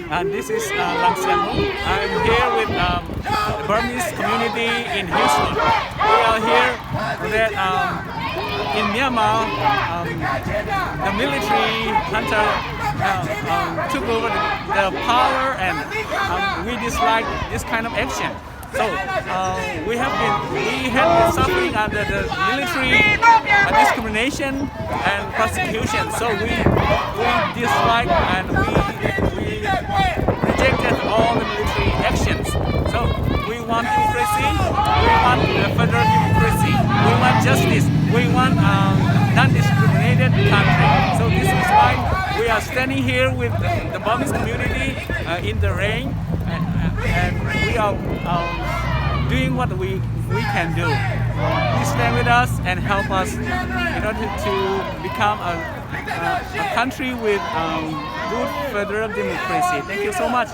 and this is Lang Siang. I'm here with Burmese community in Houston. We are here that in Myanmar, the military junta took over the power, and we dislike this kind of action. So we have been suffering under the military discrimination and persecution. So we dislike and we rejected all the military actions. So we want democracy. We want federal democracy. We want justice. We want non-discriminated country. So this is why we are standing here with the Burmese community in the rain, and we are doing what we can do. Please stand with us and help us in order to become a country with good federal democracy. Thank you so much.